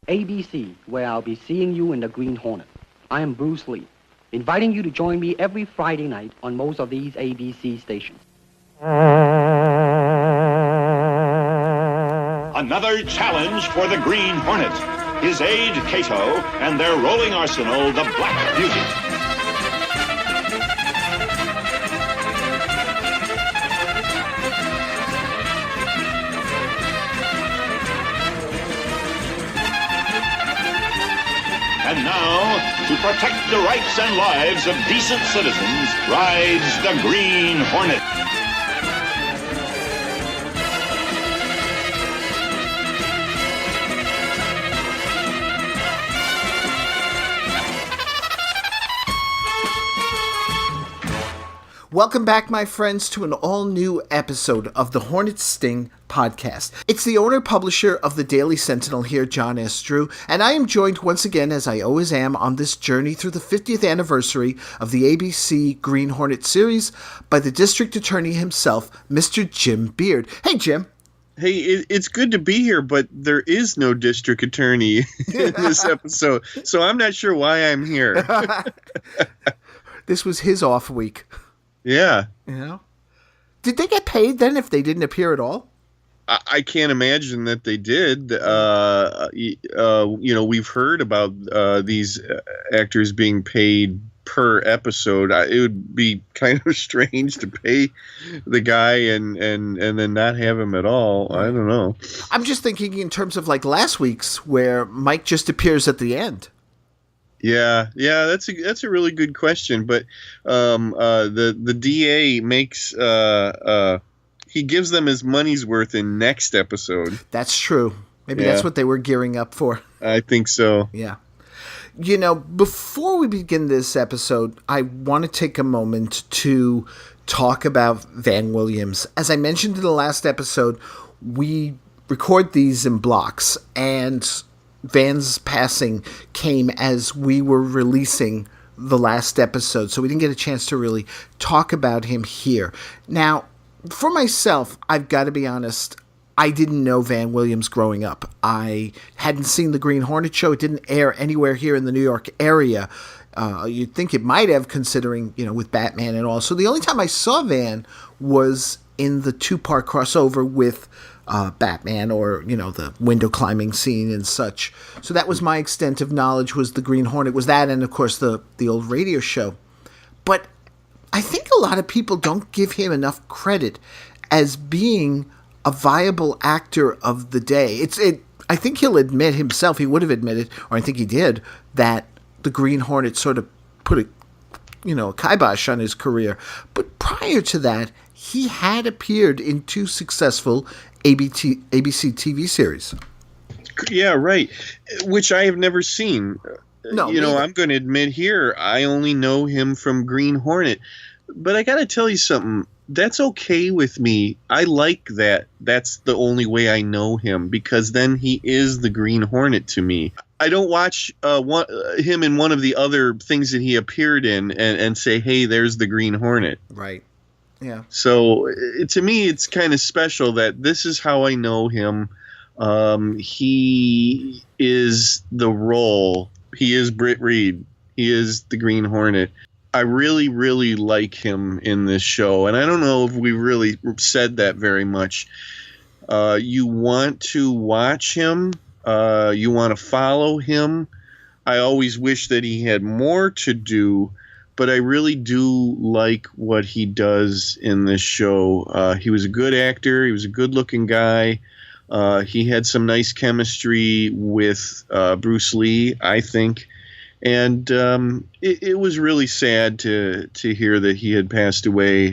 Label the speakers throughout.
Speaker 1: ABC, where I'll be seeing you in the Green Hornet. I am Bruce Lee, inviting you to join me every Friday night on most of these ABC stations.
Speaker 2: Another challenge for the Green Hornet. His aide, Cato, and their rolling arsenal, the Black Beauty. And now, to protect the rights and lives of decent citizens, rides the Green Hornet.
Speaker 3: Welcome back, my friends, to an all-new episode of the Hornet Sting podcast. It's the owner-publisher of the Daily Sentinel here, John S. Drew, and I am joined once again, as I always am, on this journey through the 50th anniversary of the ABC Green Hornet series by the District Attorney himself, Mr. Jim Beard. Hey, Jim.
Speaker 4: Hey, it's good to be here, but there is no district attorney in this episode, so I'm not sure why I'm here.
Speaker 3: This was his off week.
Speaker 4: Yeah.
Speaker 3: You know? Did they get paid then if they didn't appear at all?
Speaker 4: I can't imagine that they did. We've heard about these actors being paid per episode. It would be kind of strange to pay the guy and then not have him at all. I don't know.
Speaker 3: I'm just thinking in terms of like last week's where Mike just appears at the end.
Speaker 4: Yeah, that's a really good question. But the DA makes he gives them his money's worth in next episode.
Speaker 3: That's true. Maybe that's what they were gearing up for.
Speaker 4: I think so.
Speaker 3: Yeah. You know, before we begin this episode, I want to take a moment to talk about Van Williams. As I mentioned in the last episode, we record these in blocks, and Van's passing came as we were releasing the last episode, so we didn't get a chance to really talk about him here. Now, for myself, I've got to be honest, I didn't know Van Williams growing up. I hadn't seen the Green Hornet show. It didn't air anywhere here in the New York area. You'd think it might have, considering, with Batman and all. So the only time I saw Van was in the two-part crossover with Batman, or the window climbing scene and such. So that was my extent of knowledge, was the Green Hornet, was that, and of course the old radio show. But I think a lot of people don't give him enough credit as being a viable actor of the day. I think he'll admit himself, he would have admitted, or I think he did, that the Green Hornet sort of put a kibosh on his career. But prior to that, he had appeared in two successful ABC TV series.
Speaker 4: Yeah, right. Which I have never seen.
Speaker 3: No,
Speaker 4: I'm going to admit here, I only know him from Green Hornet. But I got to tell you something. That's okay with me. I like that. That's the only way I know him, because then he is the Green Hornet to me. I don't watch him in one of the other things that he appeared in and say, hey, there's the Green Hornet.
Speaker 3: Right. Yeah.
Speaker 4: So to me, it's kind of special that this is how I know him. He is the role. He is Britt Reed. He is the Green Hornet. I really, really like him in this show. And I don't know if we really said that very much. You want to watch him. You want to follow him. I always wish that he had more to do. But I really do like what he does in this show. He was a good actor. He was a good-looking guy. He had some nice chemistry with Bruce Lee, I think. And it was really sad to hear that he had passed away.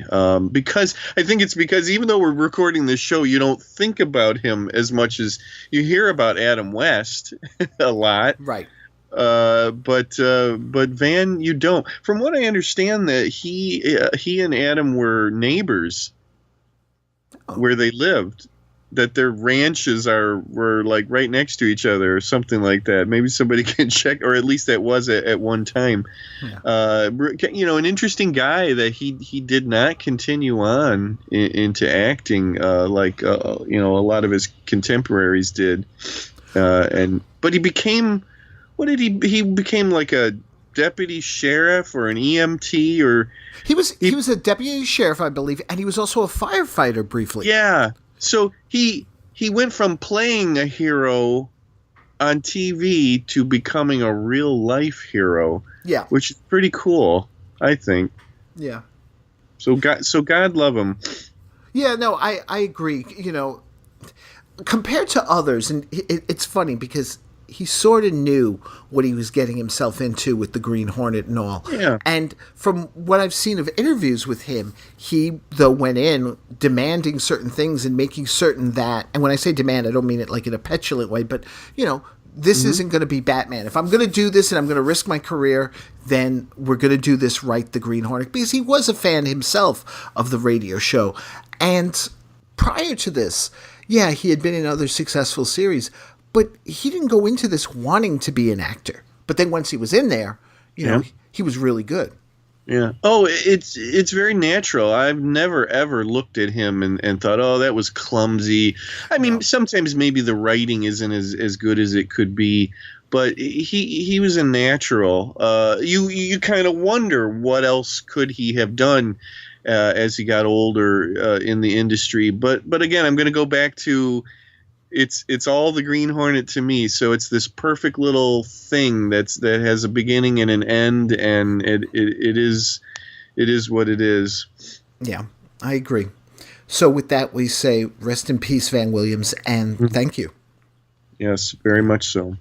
Speaker 4: Because I think it's because even though we're recording this show, you don't think about him as much as you hear about Adam West a lot.
Speaker 3: Right.
Speaker 4: But Van, you don't. From what I understand, that he and Adam were neighbors where they lived. That their ranches were like right next to each other or something like that. Maybe somebody can check, or at least that was at one time. Yeah. An interesting guy that he did not continue on into acting like a lot of his contemporaries did. But he became, what did he became like a deputy sheriff or an EMT, or
Speaker 3: he was a deputy sheriff, I believe, and he was also a firefighter briefly.
Speaker 4: Yeah. So he went from playing a hero on TV to becoming a real life hero.
Speaker 3: Yeah.
Speaker 4: Which is pretty cool, I think.
Speaker 3: Yeah.
Speaker 4: So God love him.
Speaker 3: Yeah, no, I agree. You know, compared to others, and it's funny because he sort of knew what he was getting himself into with the Green Hornet and all.
Speaker 4: Yeah.
Speaker 3: And from what I've seen of interviews with him, he, though, went in demanding certain things and making certain that, and when I say demand, I don't mean it like in a petulant way, but, you know, this isn't going to be Batman. If I'm going to do this and I'm going to risk my career, then we're going to do this right, the Green Hornet, because he was a fan himself of the radio show. And prior to this, yeah, he had been in other successful series, but he didn't go into this wanting to be an actor. But then once he was in there, you know, he was really good.
Speaker 4: Yeah. Oh, it's very natural. I've never, ever looked at him and thought, oh, that was clumsy. I mean, sometimes maybe the writing isn't as good as it could be, but he was a natural. You kind of wonder what else could he have done as he got older in the industry. But again, I'm going to go back to it's all the Green Hornet to me. So it's this perfect little thing that has a beginning and an end, and it is what it is.
Speaker 3: Yeah, I agree. So with that, we say rest in peace, Van Williams, and thank you.
Speaker 4: Yes, very much so.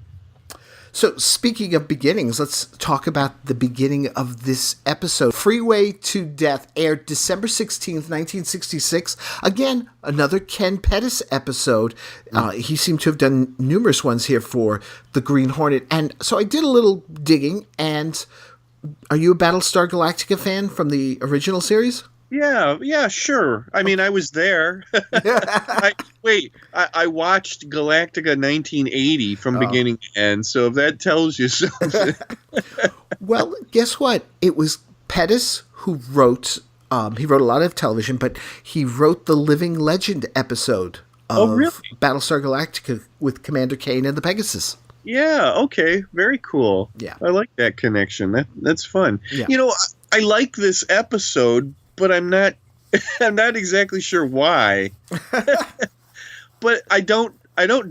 Speaker 3: So speaking of beginnings, let's talk about the beginning of this episode. Freeway to Death aired December 16th, 1966. Again, another Ken Pettis episode. He seemed to have done numerous ones here for the Green Hornet. And so I did a little digging. And are you a Battlestar Galactica fan from the original series?
Speaker 4: Yeah, sure. I mean, I was there. I watched Galactica 1980 from beginning to end, so if that tells you something.
Speaker 3: Well, guess what? It was Pettis who wrote, he wrote a lot of television, but he wrote the Living Legend episode of Battlestar Galactica with Commander Kane and the Pegasus.
Speaker 4: Yeah, okay. Very cool.
Speaker 3: Yeah.
Speaker 4: I like that connection. That's fun.
Speaker 3: Yeah.
Speaker 4: You know, I like this episode, but I'm not exactly sure why. But I don't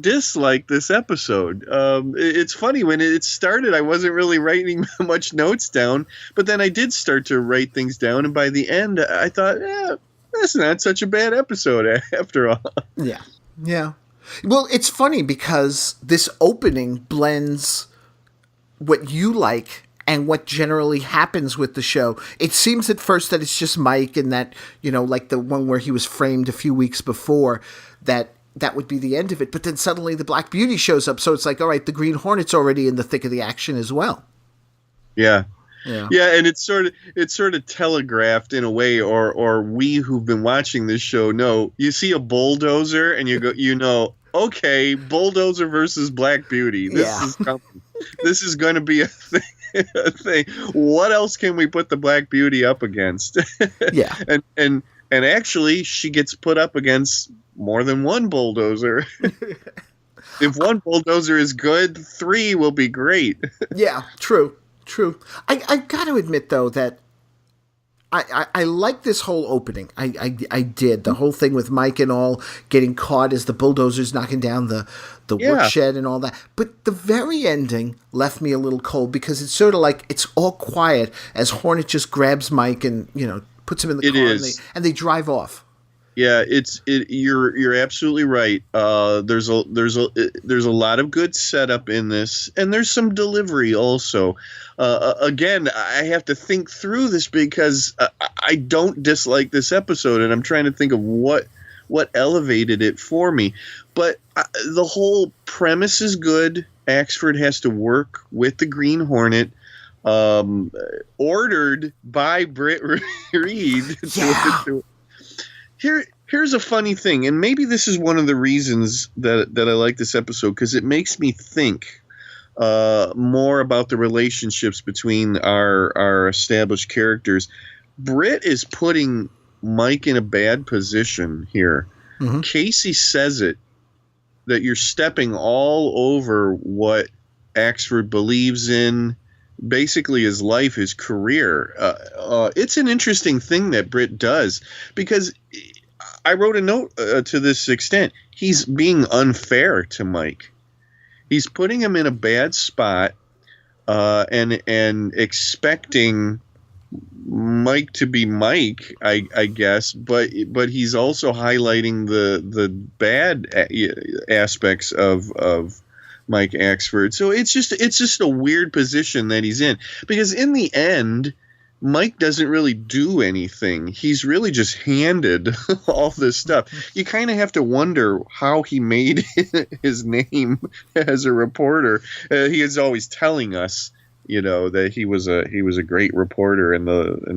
Speaker 4: dislike this episode. It's funny, when it started, I wasn't really writing much notes down, but then I did start to write things down, and by the end I thought, that's not such a bad episode after all.
Speaker 3: Yeah. Yeah. Well, it's funny because this opening blends what you like and what generally happens with the show. It seems at first that it's just Mike, and that, you know, like the one where he was framed a few weeks before, that would be the end of it. But then suddenly the Black Beauty shows up, so it's like, all right, the Green Hornet's already in the thick of the action as well.
Speaker 4: Yeah. Yeah, and it's sort of telegraphed in a way, or we who've been watching this show know. You see a bulldozer and you know, okay, bulldozer versus Black Beauty. This is coming. This is going to be a thing. What else can we put the Black Beauty up against?
Speaker 3: Yeah.
Speaker 4: And actually she gets put up against more than one bulldozer. If one bulldozer is good, 3 will be great. Yeah,
Speaker 3: true. I got to admit though that I like this whole opening. I did. The whole thing with Mike and all getting caught as the bulldozers knocking down the work shed and all that. But the very ending left me a little cold, because it's sort of like it's all quiet as Hornet just grabs Mike and, you know, puts him in the car and they drive off.
Speaker 4: Yeah, you're absolutely right. There's a lot of good setup in this, and there's some delivery also. Again, I have to think through this because I don't dislike this episode, and I'm trying to think of what elevated it for me. But the whole premise is good. Axford has to work with the Green Hornet, ordered by Britt Reed. Here's a funny thing, and maybe this is one of the reasons that I like this episode, because it makes me think more about the relationships between our established characters. Britt is putting Mike in a bad position here. Mm-hmm. Casey says it that you're stepping all over what Axford believes in, basically his life, his career. It's an interesting thing that Britt does, because I wrote a note to this extent. He's being unfair to Mike. He's putting him in a bad spot, and expecting Mike to be Mike, I guess, but he's also highlighting the bad aspects of Mike Axford. So it's just a weird position that he's in, because in the end, Mike doesn't really do anything. He's really just handed all this stuff. You kind of have to wonder how he made his name as a reporter. He is always telling us, that he was a great reporter, and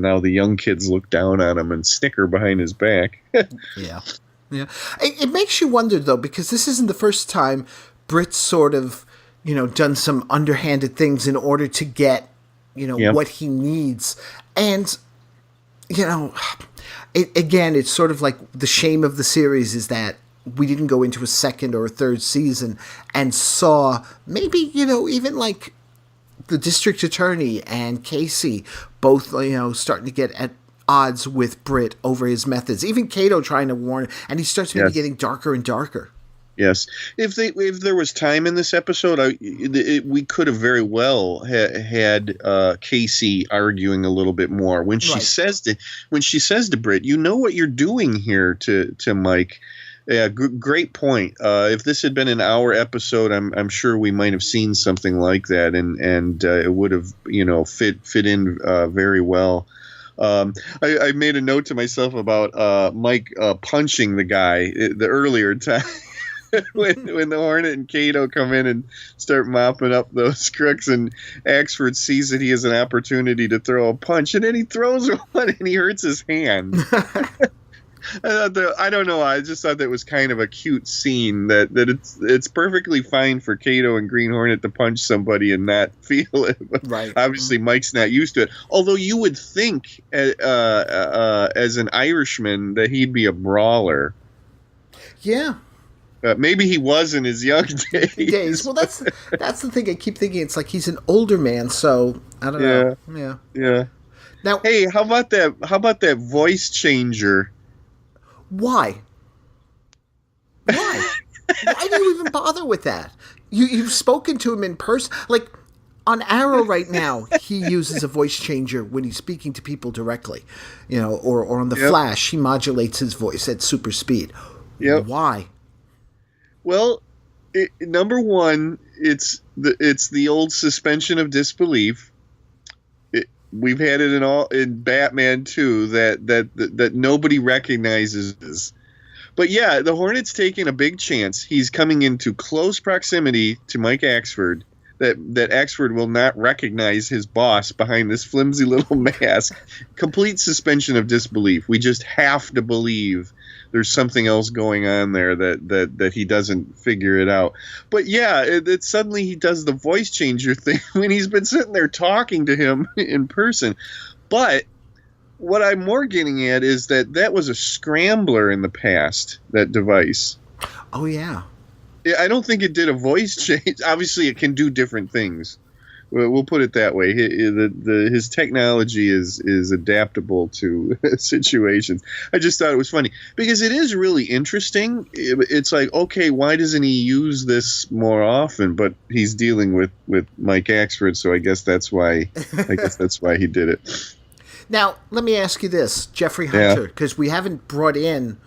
Speaker 4: now the young kids look down on him and snicker behind his back.
Speaker 3: Yeah. It makes you wonder, though, because this isn't the first time Britt's sort of, done some underhanded things in order to get, what he needs. And, it's sort of like the shame of the series is that we didn't go into a second or a third season and saw maybe, even like the district attorney and Casey both, starting to get at odds with Britt over his methods. Even Cato trying to warn, and he starts maybe getting darker and darker.
Speaker 4: Yes. If there was time in this episode, we could have very well had Casey arguing a little bit more when she says to Britt, "You know what you're doing here," to Mike. Yeah, great point. If this had been an hour episode, I'm sure we might have seen something like that, and it would have fit in very well. I made a note to myself about Mike punching the guy the earlier time. when the Hornet and Cato come in and start mopping up those crooks, and Axford sees that he has an opportunity to throw a punch, and then he throws one and he hurts his hand. I don't know. I just thought that was kind of a cute scene. That it's perfectly fine for Cato and Green Hornet to punch somebody and not feel it. Right. Obviously, Mike's not used to it. Although you would think, as an Irishman, that he'd be a brawler.
Speaker 3: Yeah.
Speaker 4: Maybe he was in his young days.
Speaker 3: Well, that's the thing. I keep thinking it's like he's an older man, so I don't know.
Speaker 4: Yeah. Now, hey, how about that voice changer?
Speaker 3: Why? Why do you even bother with that? You've spoken to him in person, like on Arrow right now. He uses a voice changer when he's speaking to people directly, or on the Flash, he modulates his voice at super speed. Yep. Why?
Speaker 4: Well, number one, it's the old suspension of disbelief. We've had it in Batman too, that nobody recognizes. But yeah, the Hornet's taking a big chance. He's coming into close proximity to Mike Axford. That Axford will not recognize his boss behind this flimsy little mask. Complete suspension of disbelief. We just have to believe there's something else going on there that he doesn't figure it out. But yeah, it suddenly he does the voice changer thing when he's been sitting there talking to him in person. But what I'm more getting at is that was a scrambler in the past, that device.
Speaker 3: Oh, yeah.
Speaker 4: I don't think it did a voice change. Obviously, it can do different things. We'll put it that way. His technology is adaptable to situations. I just thought it was funny because it is really interesting. It's like, okay, why doesn't he use this more often? But he's dealing with Mike Axford, so I guess that's why. He did it.
Speaker 3: Now, let me ask you this, Jeffrey Hunter, because we haven't brought in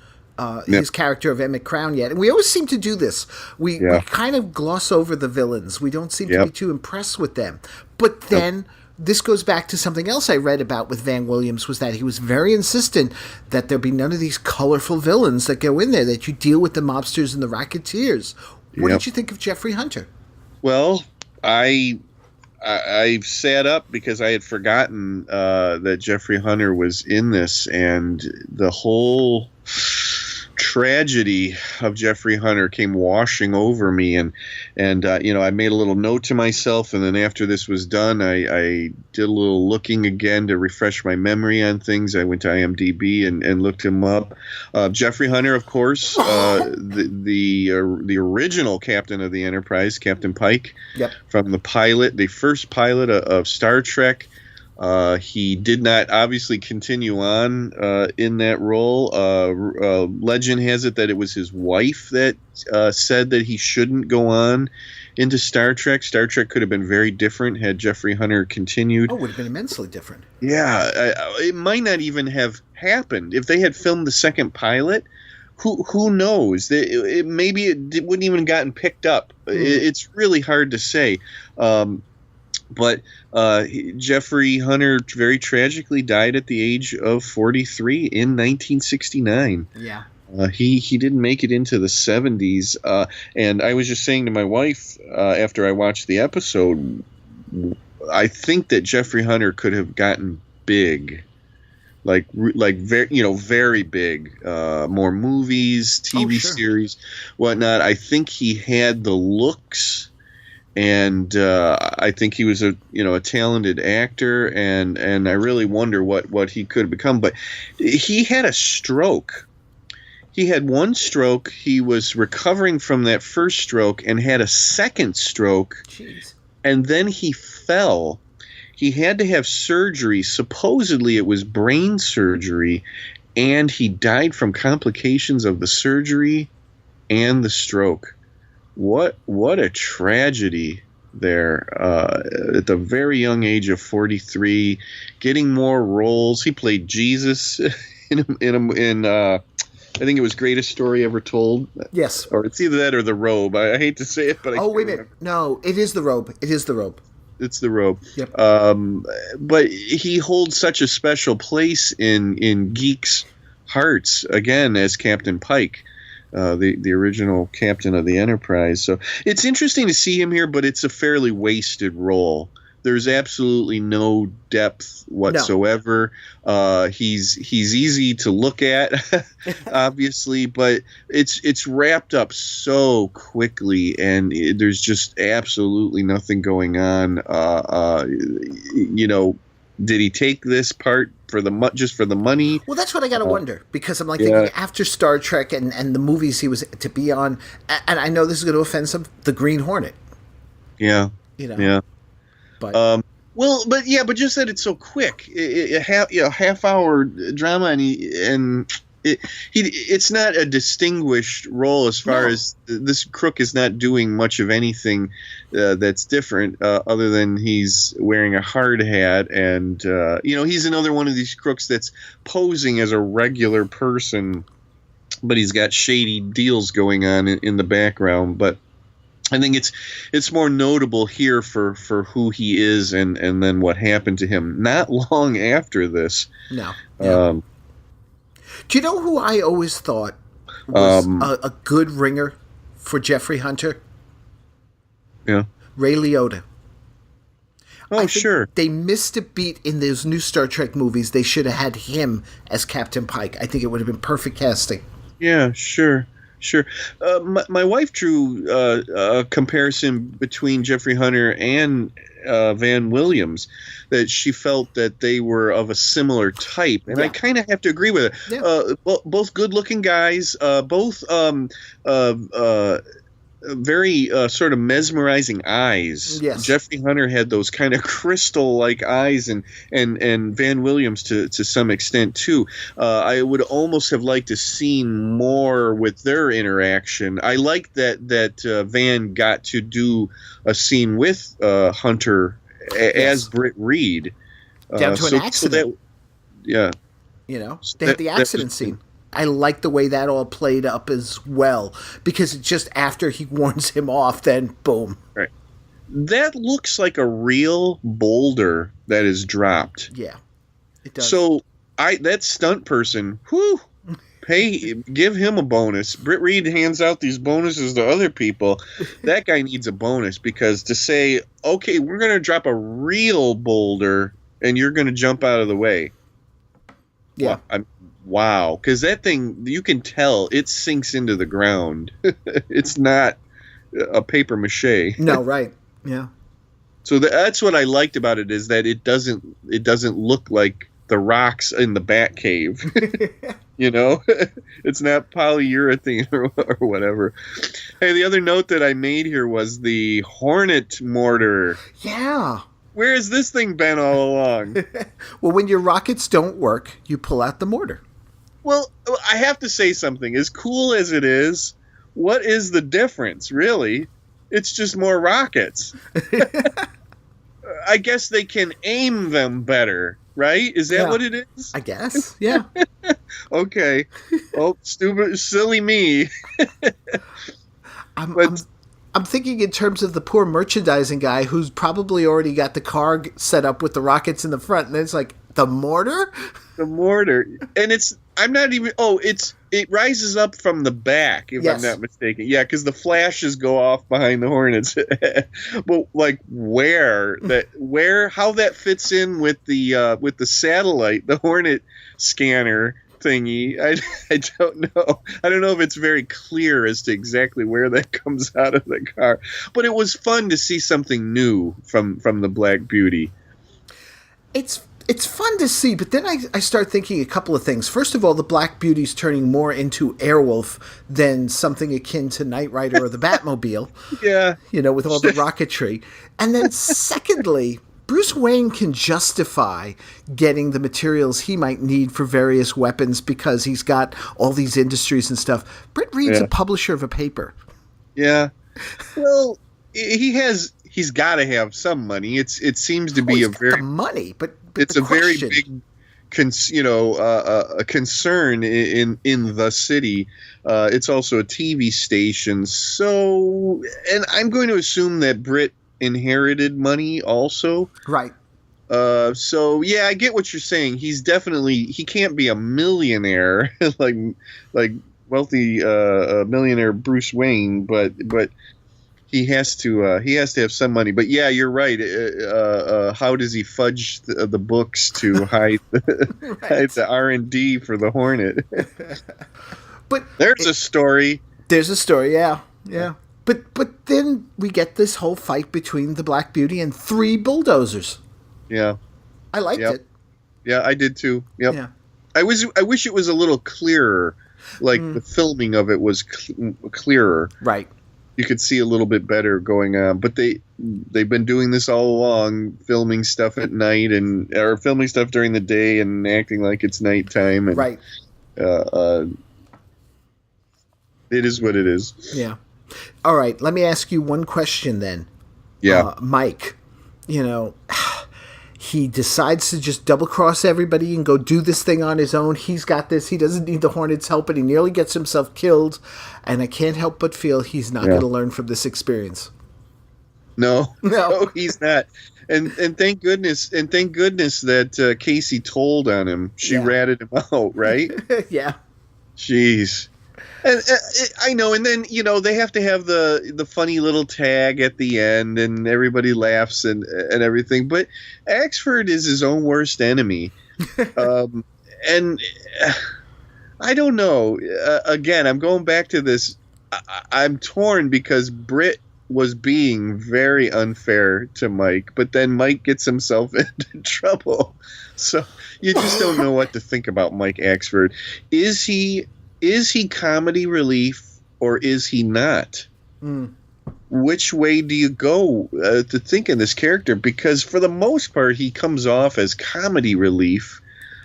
Speaker 3: his character of Emmett Crown yet. And we always seem to do this. We kind of gloss over the villains. We don't seem to be too impressed with them. But then this goes back to something else I read about with Van Williams, was that he was very insistent that there be none of these colorful villains that go in there, that you deal with the mobsters and the racketeers. What did you think of Jeffrey Hunter?
Speaker 4: Well, I sat up because I had forgotten that Jeffrey Hunter was in this, and the whole tragedy of Jeffrey Hunter came washing over me, and I made a little note to myself, and then after this was done, I did a little looking again to refresh my memory on things. I went to IMDb and looked him up. Jeffrey Hunter, of course, the original captain of the Enterprise, Captain Pike, from the first pilot of Star Trek. He did not obviously continue on in that role. Legend has it that it was his wife that said that he shouldn't go on into Star Trek. Star Trek could have been very different had Jeffrey Hunter continued.
Speaker 3: Oh, it would have been immensely different.
Speaker 4: Yeah, it might not even have happened if they had filmed the second pilot. Who knows? Maybe it wouldn't even gotten picked up. It's really hard to say. But Jeffrey Hunter very tragically died at the age of 43 in 1969.
Speaker 3: Yeah.
Speaker 4: He didn't make it into the 70s. And I was just saying to my wife after I watched the episode, I think that Jeffrey Hunter could have gotten big. Like very big, more movies, TV series, whatnot. I think he had the looks. And I think he was a talented actor, and I really wonder what he could have become. But he had a stroke. He had one stroke. He was recovering from that first stroke and had a second stroke.
Speaker 3: Jeez.
Speaker 4: And then he fell. He had to have surgery. Supposedly it was brain surgery, and he died from complications of the surgery and the stroke. What a tragedy there at the very young age of 43, getting more roles. He played Jesus in I think it was Greatest Story Ever Told.
Speaker 3: Yes.
Speaker 4: Or it's either that or The Robe. I hate to say it, but
Speaker 3: wait a minute. No, it is The Robe. It is The Robe.
Speaker 4: It's The Robe.
Speaker 3: Yep.
Speaker 4: But he holds such a special place in geeks' hearts, again, as Captain Pike. The original captain of the Enterprise. So it's interesting to see him here, but it's a fairly wasted role. There's absolutely no depth whatsoever. No. He's easy to look at, obviously, but it's wrapped up so quickly, and there's just absolutely nothing going on. Did he take this part just for the money?
Speaker 3: Well, that's what I got to wonder, because I'm thinking after Star Trek and the movies he was to be on, and I know this is going to offend some, the Green Hornet.
Speaker 4: Yeah. Yeah.
Speaker 3: But
Speaker 4: but just that it's so quick, half-hour drama, and it's not a distinguished role as far as this crook is not doing much of anything that's different other than he's wearing a hard hat, and he's another one of these crooks that's posing as a regular person, but he's got shady deals going on in the background. But I think it's more notable here for who he is and then what happened to him not long after this.
Speaker 3: No. Do you know who I always thought was a good ringer for Jeffrey Hunter?
Speaker 4: Yeah.
Speaker 3: Ray Liotta.
Speaker 4: Oh, sure.
Speaker 3: They missed a beat in those new Star Trek movies. They should have had him as Captain Pike. I think it would have been perfect casting.
Speaker 4: Yeah, sure. My wife drew a comparison between Jeffrey Hunter and Van Williams, that she felt that they were of a similar type, and I kind of have to agree with it. Yeah. Both good-looking guys, both very sort of mesmerizing eyes.
Speaker 3: Yes.
Speaker 4: Jeffrey Hunter had those kind of crystal-like eyes, and Van Williams to some extent too. I would almost have liked to see more with their interaction. I like that Van got to do a scene with Hunter as Britt Reed.
Speaker 3: Down to an accident.
Speaker 4: They had
Speaker 3: the accident scene. I like the way that all played up as well, because just after he warns him off, then boom.
Speaker 4: Right. That looks like a real boulder that is dropped.
Speaker 3: Yeah, it does.
Speaker 4: So that stunt person, give him a bonus. Britt Reed hands out these bonuses to other people. That guy needs a bonus, because to say, okay, we're going to drop a real boulder and you're going to jump out of the way.
Speaker 3: Yeah.
Speaker 4: Well, wow, because that thing, you can tell it sinks into the ground. It's not a paper mache.
Speaker 3: No, right. Yeah.
Speaker 4: So that's what I liked about it, is that it doesn't look like the rocks in the Bat Cave. It's not polyurethane or whatever. Hey, the other note that I made here was the Hornet mortar.
Speaker 3: Yeah.
Speaker 4: Where has this thing been all along?
Speaker 3: Well, when your rockets don't work, you pull out the mortar.
Speaker 4: Well, I have to say something. As cool as it is, what is the difference, really? It's just more rockets. I guess they can aim them better, right? Is that what it is?
Speaker 3: I guess, yeah.
Speaker 4: Okay. Oh, stupid, silly me.
Speaker 3: I'm thinking in terms of the poor merchandising guy who's probably already got the car set up with the rockets in the front, and then it's like, the mortar?
Speaker 4: The mortar. And it rises up from the back, if I'm not mistaken. Yeah, because the flashes go off behind the Hornets. But like how that fits in with the satellite, the Hornet scanner thingy, I don't know. I don't know if it's very clear as to exactly where that comes out of the car. But it was fun to see something new from the Black Beauty.
Speaker 3: It's fun to see, but then I start thinking a couple of things. First of all, the Black Beauty's turning more into Airwolf than something akin to Knight Rider or the Batmobile.
Speaker 4: Yeah.
Speaker 3: With all the rocketry. And then secondly, Bruce Wayne can justify getting the materials he might need for various weapons because he's got all these industries and stuff. Britt Reed's a publisher of a paper.
Speaker 4: Yeah. Well, he's got to have some money. It seems to be
Speaker 3: money, but
Speaker 4: it's a very big, a concern in the city. It's also a TV station. So, and I'm going to assume that Britt inherited money also.
Speaker 3: Right.
Speaker 4: So yeah, I get what you're saying. He can't be a millionaire like wealthy millionaire Bruce Wayne, but he has to have some money. But yeah, you're right. How does he fudge the books to hide the R&D for the Hornet?
Speaker 3: But
Speaker 4: there's a story.
Speaker 3: There's a story. Yeah. But then we get this whole fight between the Black Beauty and 3 bulldozers.
Speaker 4: Yeah,
Speaker 3: I liked it.
Speaker 4: Yeah, I did too. Yep.
Speaker 3: Yeah.
Speaker 4: I wish it was a little clearer. Like the filming of it was clearer.
Speaker 3: Right.
Speaker 4: You could see a little bit better going on, but they've been doing this all along, filming stuff at night or filming stuff during the day and acting like it's nighttime. And,
Speaker 3: right.
Speaker 4: It is what it is.
Speaker 3: Yeah. All right. Let me ask you one question then.
Speaker 4: Yeah.
Speaker 3: Mike, he decides to just double cross everybody and go do this thing on his own. He's got this. He doesn't need the Hornets' help, and he nearly gets himself killed. And I can't help but feel he's not going to learn from this experience.
Speaker 4: No, he's not. And thank goodness that Casey told on him. She ratted him out, right?
Speaker 3: Yeah.
Speaker 4: Jeez. And I know, and then they have to have the funny little tag at the end, and everybody laughs and everything. But Axford is his own worst enemy, and I don't know. Again, I'm going back to this. I'm torn because Britt was being very unfair to Mike, but then Mike gets himself into trouble. So you just don't know what to think about Mike Axford. Is he comedy relief or is he not? Which way do you go to think of this character? Because for the most part, he comes off as comedy relief.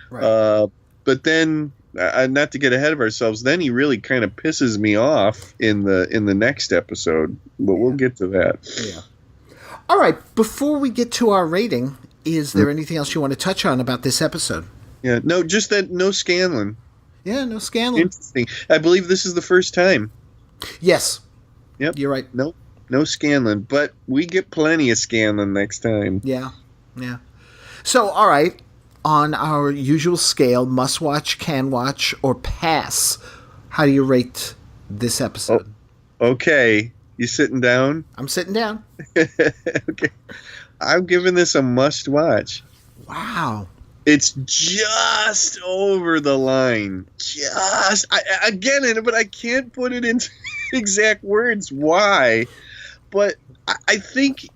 Speaker 4: Right. But then, not to get ahead of ourselves, then he really kind of pisses me off in the next episode. But we'll get to that.
Speaker 3: Yeah. All right. Before we get to our rating, is there anything else you want to touch on about this episode?
Speaker 4: Yeah. No, just that no Scanlan.
Speaker 3: Yeah, no Scanlan.
Speaker 4: Interesting. I believe this is the first time.
Speaker 3: Yes.
Speaker 4: Yep.
Speaker 3: You're right.
Speaker 4: No Scanlan, but we get plenty of Scanlan next time.
Speaker 3: Yeah. So, all right, on our usual scale, must watch, can watch, or pass, how do you rate this episode?
Speaker 4: Oh, okay. You sitting down?
Speaker 3: I'm sitting down.
Speaker 4: Okay. I'm giving this a must watch.
Speaker 3: Wow.
Speaker 4: It's just over the line. I get it, but I can't put it into exact words why. But I think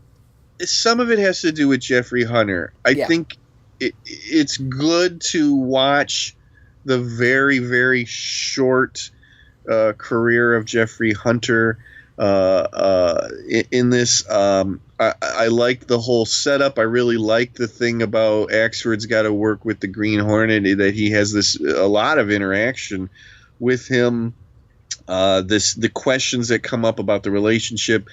Speaker 4: some of it has to do with Jeffrey Hunter. I think it's good to watch the very, very short career of Jeffrey Hunter in this. I like the whole setup. I really like the thing about Axford's got to work with the Green Hornet, that he has a lot of interaction with him. The questions that come up about the relationship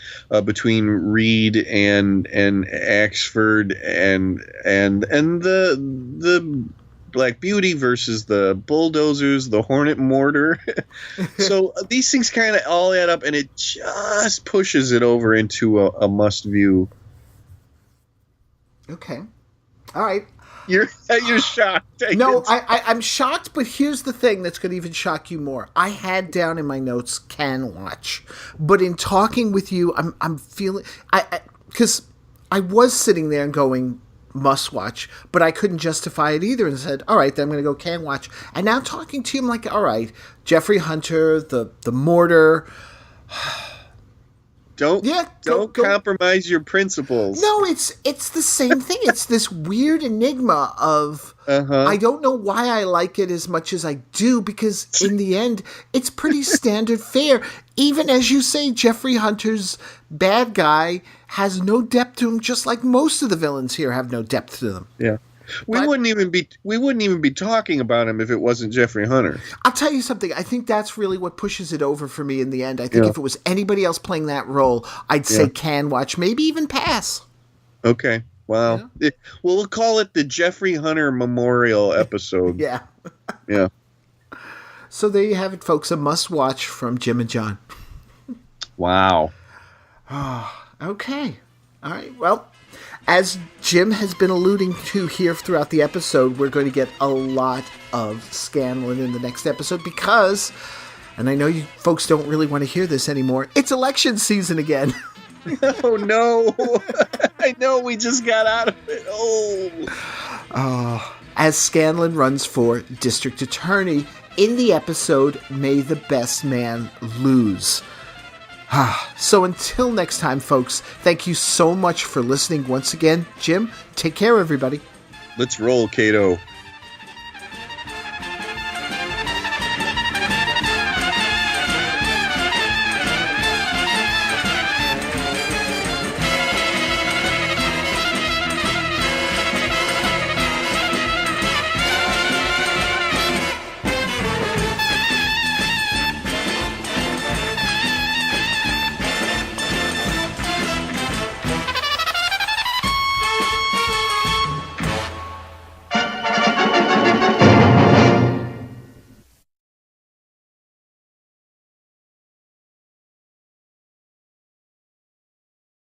Speaker 4: between Reed and Axford and the Black Beauty versus the bulldozers, the Hornet mortar. So these things kind of all add up, and it just pushes it over into a must view.
Speaker 3: Okay, all right.
Speaker 4: You're shocked.
Speaker 3: No, I'm shocked, but here's the thing that's going to even shock you more. I had down in my notes can watch, but in talking with you, I'm feeling because I was sitting there and going must watch, but I couldn't justify it either, and said, all right, then I'm going to go can watch. And now talking to you, I'm like, all right, Jeffrey Hunter, the mortar.
Speaker 4: Don't compromise your principles.
Speaker 3: No, it's the same thing. It's this weird enigma of I don't know why I like it as much as I do, because in the end, it's pretty standard fare. Even as you say, Jeffrey Hunter's bad guy has no depth to him, just like most of the villains here have no depth to them.
Speaker 4: Yeah. We wouldn't even be talking about him if it wasn't Jeffrey Hunter.
Speaker 3: I'll tell you something. I think that's really what pushes it over for me in the end. I think if it was anybody else playing that role, I'd say can watch, maybe even pass.
Speaker 4: Okay. Wow. Yeah. We'll call it the Jeffrey Hunter Memorial episode.
Speaker 3: Yeah.
Speaker 4: Yeah.
Speaker 3: So there you have it, folks. A must watch from Jim and John.
Speaker 4: Wow.
Speaker 3: Okay. All right. Well, as Jim has been alluding to here throughout the episode, we're going to get a lot of Scanlon in the next episode because, and I know you folks don't really want to hear this anymore, it's election season again.
Speaker 4: Oh, no. I know, we just got out of it.
Speaker 3: As Scanlon runs for district attorney in the episode, May the Best Man Lose. So until next time, folks, thank you so much for listening once again. Jim, take care, everybody.
Speaker 4: Let's roll, Kato.